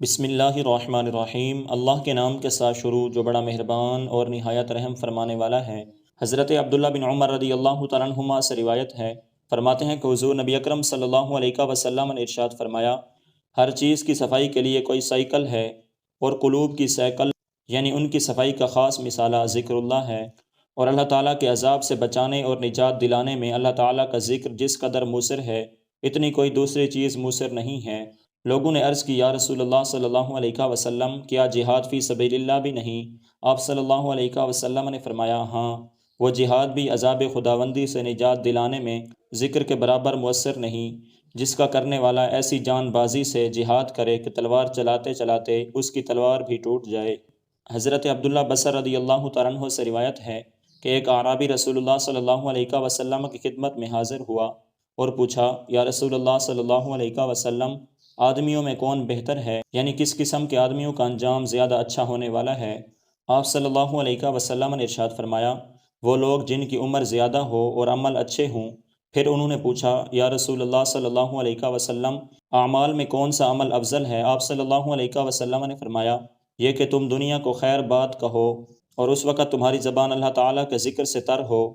بسم اللہ الرحمن الرحیم۔ اللہ کے نام کے ساتھ شروع جو بڑا مہربان اور نہایت رحم فرمانے والا ہے۔ حضرت عبداللہ بن عمر رضی اللہ تعالیٰ عنہما سے روایت ہے، فرماتے ہیں کہ حضور نبی اکرم صلی اللہ علیہ وسلم نے ارشاد فرمایا، ہر چیز کی صفائی کے لیے کوئی سائیکل ہے، اور قلوب کی سائیکل یعنی ان کی صفائی کا خاص مثالہ ذکر اللہ ہے، اور اللہ تعالیٰ کے عذاب سے بچانے اور نجات دلانے میں اللہ تعالیٰ کا ذکر جس قدر مؤثر ہے اتنی کوئی دوسری چیز مؤثر نہیں ہے۔ لوگوں نے عرض کی، یا رسول اللہ صلی اللہ علیہ وسلم، کیا جہاد فی سبیل اللہ بھی نہیں؟ آپ صلی اللہ علیہ وسلم نے فرمایا، ہاں، وہ جہاد بھی عذاب خداوندی سے نجات دلانے میں ذکر کے برابر مؤثر نہیں، جس کا کرنے والا ایسی جان بازی سے جہاد کرے کہ تلوار چلاتے چلاتے اس کی تلوار بھی ٹوٹ جائے۔ حضرت عبداللہ بصر رضی اللہ تعالیٰ عنہ سے روایت ہے کہ ایک اعرابی رسول اللہ صلی اللہ علیہ وسلم کی خدمت میں حاضر ہوا اور پوچھا، یا رسول اللہ صلی اللہ علیہ وسلم، آدمیوں میں کون بہتر ہے، یعنی کس قسم کے آدمیوں کا انجام زیادہ اچھا ہونے والا ہے؟ آپ صلی اللہ علیہ وسلم نے ارشاد فرمایا، وہ لوگ جن کی عمر زیادہ ہو اور عمل اچھے ہوں۔ پھر انہوں نے پوچھا، یا رسول اللہ صلی اللہ علیہ وسلم، اعمال میں کون سا عمل افضل ہے؟ آپ صلی اللہ علیہ وسلم نے فرمایا، یہ کہ تم دنیا کو خیر بات کہو اور اس وقت تمہاری زبان اللہ تعالیٰ کے ذکر سے تر ہو